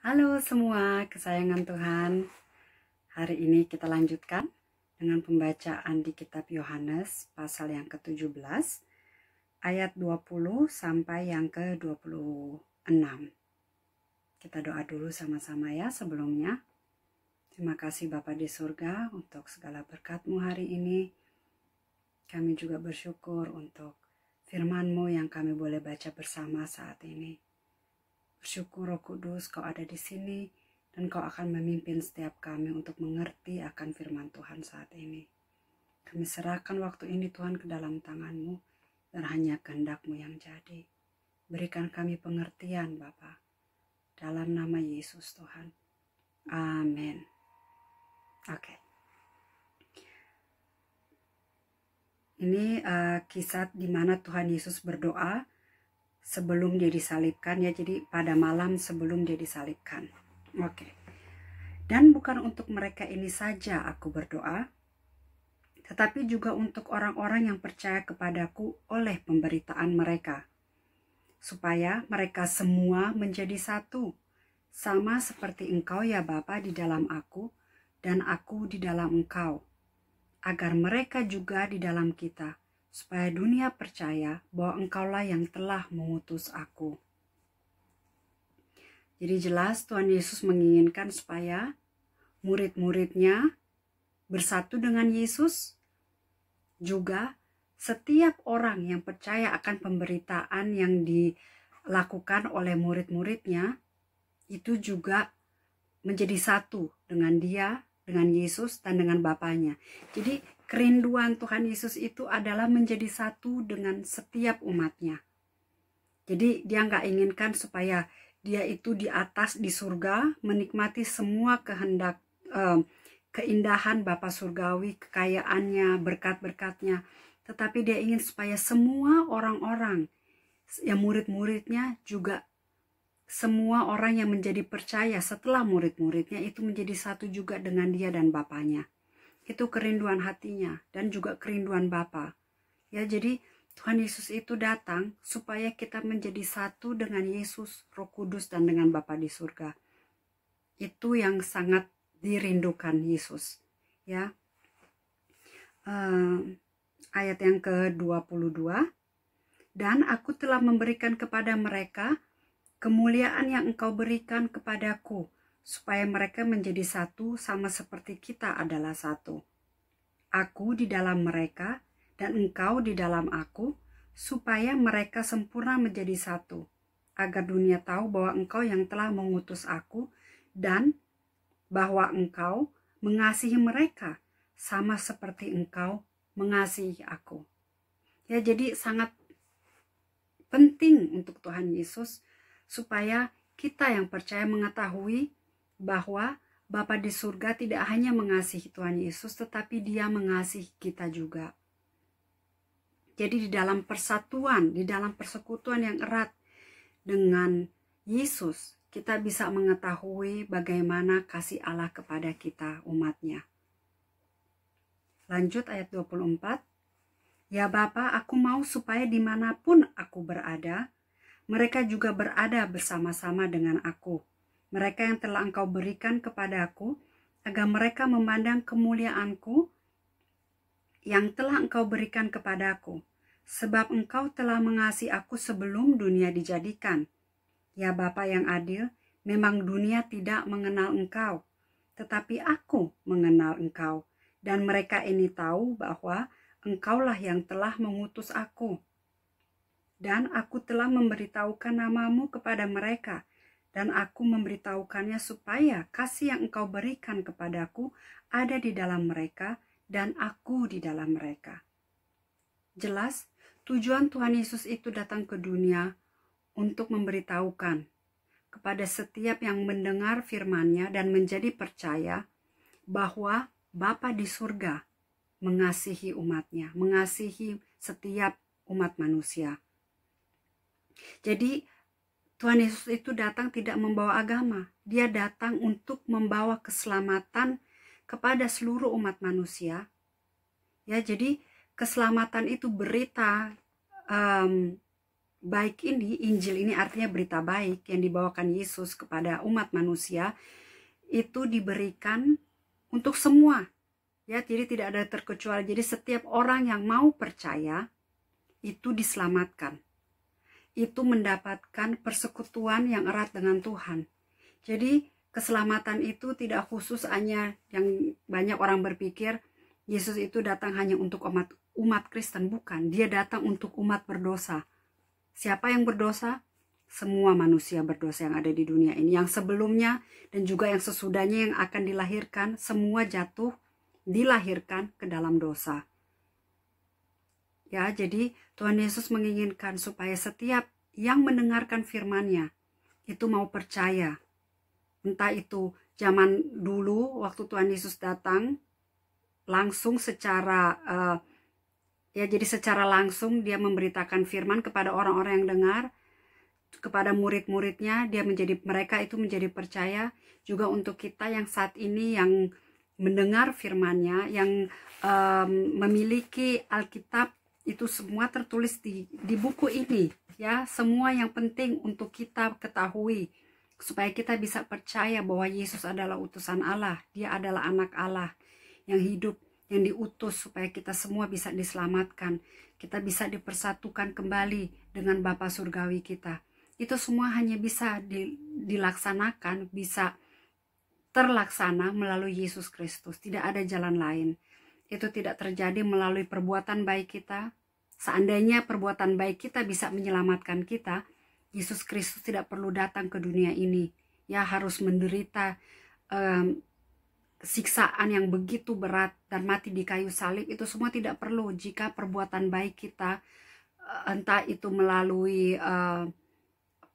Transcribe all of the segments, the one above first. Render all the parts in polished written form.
Halo semua kesayangan Tuhan. Hari ini kita lanjutkan dengan pembacaan di kitab Yohanes pasal yang ke-17 ayat 20 sampai yang ke-26. Kita doa dulu sama-sama ya sebelumnya. Terima kasih Bapa di surga untuk segala berkat-Mu hari ini. Kami juga bersyukur untuk firman-Mu yang kami boleh baca bersama saat ini. Bersyukur Roh Kudus Kau ada di sini dan Kau akan memimpin setiap kami untuk mengerti akan firman Tuhan saat ini. Kami serahkan waktu ini Tuhan ke dalam tangan-Mu dan hanya kehendak-Mu yang jadi. Berikan kami pengertian Bapa. Dalam nama Yesus Tuhan. Amin. Oke. Ini kisah di mana Tuhan Yesus berdoa sebelum dia disalibkan ya, jadi pada malam sebelum dia disalibkan. Oke. Dan bukan untuk mereka ini saja aku berdoa, tetapi juga untuk orang-orang yang percaya kepadaku oleh pemberitaan mereka, supaya mereka semua menjadi satu, sama seperti Engkau ya Bapa di dalam aku dan aku di dalam Engkau, agar mereka juga di dalam kita, supaya dunia percaya bahwa Engkaulah yang telah mengutus aku. Jadi jelas Tuhan Yesus menginginkan supaya murid-muridnya bersatu dengan Yesus. Juga setiap orang yang percaya akan pemberitaan yang dilakukan oleh murid-muridnya itu juga menjadi satu dengan dia, dengan Yesus dan dengan Bapanya. Jadi kerinduan Tuhan Yesus itu adalah menjadi satu dengan setiap umatnya. Jadi dia nggak inginkan supaya dia itu di atas di surga menikmati semua keindahan Bapa Surgawi, kekayaannya, berkat-berkatnya. Tetapi dia ingin supaya semua orang-orang yang murid-muridnya juga semua orang yang menjadi percaya setelah murid-muridnya itu menjadi satu juga dengan dia dan Bapanya. Itu kerinduan hatinya dan juga kerinduan Bapa. Ya, jadi Tuhan Yesus itu datang supaya kita menjadi satu dengan Yesus, Roh Kudus dan dengan Bapa di surga. Itu yang sangat dirindukan Yesus. Ya. Ayat yang ke-22. Dan aku telah memberikan kepada mereka kemuliaan yang Engkau berikan kepadaku, supaya mereka menjadi satu sama seperti kita adalah satu. Aku di dalam mereka dan Engkau di dalam aku, supaya mereka sempurna menjadi satu, agar dunia tahu bahwa Engkau yang telah mengutus aku dan bahwa Engkau mengasihi mereka sama seperti Engkau mengasihi aku. Ya, jadi sangat penting untuk Tuhan Yesus supaya kita yang percaya mengetahui bahwa Bapa di surga tidak hanya mengasihi Tuhan Yesus, tetapi Dia mengasihi kita juga. Jadi di dalam persatuan, di dalam persekutuan yang erat dengan Yesus, kita bisa mengetahui bagaimana kasih Allah kepada kita umatnya. Lanjut ayat 24. Ya Bapa, aku mau supaya dimanapun aku berada, mereka juga berada bersama-sama dengan aku. Mereka yang telah Engkau berikan kepadaku, agar mereka memandang kemuliaanku yang telah Engkau berikan kepadaku. Sebab Engkau telah mengasihi aku sebelum dunia dijadikan. Ya Bapa yang adil, memang dunia tidak mengenal Engkau, tetapi aku mengenal Engkau. Dan mereka ini tahu bahwa Engkaulah yang telah mengutus aku. Dan aku telah memberitahukan namamu kepada mereka, dan aku memberitahukannya supaya kasih yang Engkau berikan kepadaku ada di dalam mereka, dan aku di dalam mereka. Jelas, tujuan Tuhan Yesus itu datang ke dunia untuk memberitahukan kepada setiap yang mendengar firman-Nya dan menjadi percaya bahwa Bapa di surga mengasihi umatnya, mengasihi setiap umat manusia. Jadi Tuhan Yesus itu datang tidak membawa agama. Dia datang untuk membawa keselamatan kepada seluruh umat manusia. Ya, jadi keselamatan itu berita baik ini, Injil ini artinya berita baik yang dibawakan Yesus kepada umat manusia, itu diberikan untuk semua. Ya, jadi tidak ada terkecuali. Jadi setiap orang yang mau percaya itu diselamatkan. Itu mendapatkan persekutuan yang erat dengan Tuhan. Jadi keselamatan itu tidak khusus hanya yang banyak orang berpikir Yesus itu datang hanya untuk umat Kristen. Bukan, dia datang untuk umat berdosa. Siapa yang berdosa? Semua manusia berdosa yang ada di dunia ini. Yang sebelumnya dan juga yang sesudahnya yang akan dilahirkan, semua dilahirkan ke dalam dosa. Ya, jadi Tuhan Yesus menginginkan supaya setiap yang mendengarkan firman-Nya itu mau percaya. Entah itu zaman dulu waktu Tuhan Yesus datang, langsung jadi secara langsung dia memberitakan firman kepada orang-orang yang dengar, kepada murid-muridnya, mereka itu menjadi percaya. Juga untuk kita yang saat ini yang mendengar firman-Nya, yang memiliki Alkitab, itu semua tertulis di buku ini, ya. Semua yang penting untuk kita ketahui supaya kita bisa percaya bahwa Yesus adalah utusan Allah, dia adalah anak Allah yang hidup, yang diutus supaya kita semua bisa diselamatkan, kita bisa dipersatukan kembali dengan Bapa Surgawi kita. Itu semua hanya bisa dilaksanakan, bisa terlaksana melalui Yesus Kristus. Tidak ada jalan lain. Itu tidak terjadi melalui perbuatan baik kita. Seandainya perbuatan baik kita bisa menyelamatkan kita, Yesus Kristus tidak perlu datang ke dunia ini. Ya, harus menderita siksaan yang begitu berat dan mati di kayu salib. Itu semua tidak perlu jika perbuatan baik kita, entah itu melalui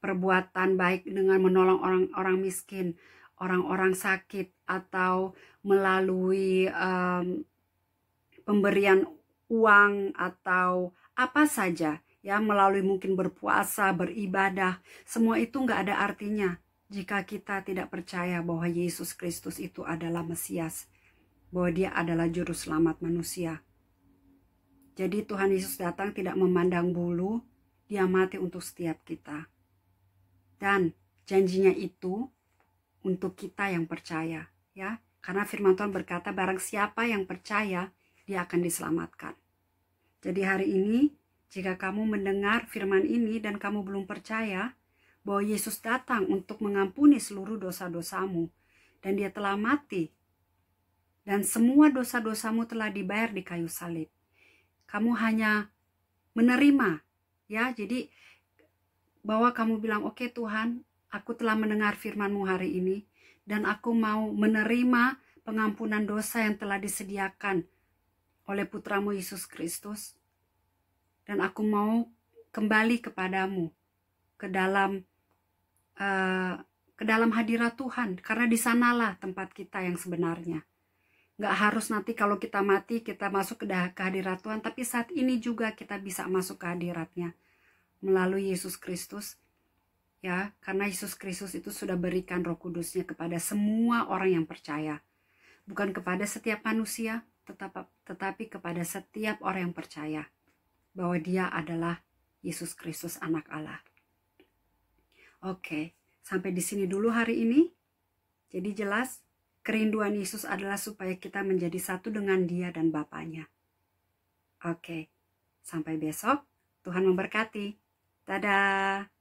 perbuatan baik dengan menolong orang-orang miskin, orang-orang sakit, atau melalui pemberian uang atau apa saja, ya, melalui mungkin berpuasa, beribadah. Semua itu nggak ada artinya jika kita tidak percaya bahwa Yesus Kristus itu adalah Mesias, bahwa dia adalah juru selamat manusia. Jadi Tuhan Yesus datang tidak memandang bulu, dia mati untuk setiap kita. Dan janjinya itu untuk kita yang percaya, ya. Karena firman Tuhan berkata, barang siapa yang percaya, dia akan diselamatkan. Jadi hari ini, jika kamu mendengar firman ini dan kamu belum percaya bahwa Yesus datang untuk mengampuni seluruh dosa-dosamu, dan dia telah mati, dan semua dosa-dosamu telah dibayar di kayu salib, kamu hanya menerima, ya. Jadi bahwa kamu bilang, oke Tuhan, aku telah mendengar firman-Mu hari ini, dan aku mau menerima pengampunan dosa yang telah disediakan oleh Putramu Yesus Kristus, dan aku mau kembali kepadamu, ke dalam hadirat Tuhan, karena di sanalah tempat kita yang sebenarnya. Nggak harus nanti kalau kita mati kita masuk ke hadirat Tuhan, tapi saat ini juga kita bisa masuk ke hadiratnya melalui Yesus Kristus, ya. Karena Yesus Kristus itu sudah berikan Roh Kudusnya kepada semua orang yang percaya, bukan kepada setiap manusia, tetapi kepada setiap orang yang percaya bahwa dia adalah Yesus Kristus, anak Allah. Oke, sampai di sini dulu hari ini. Jadi jelas kerinduan Yesus adalah supaya kita menjadi satu dengan dia dan Bapanya. Oke, sampai besok. Tuhan memberkati. Dadah.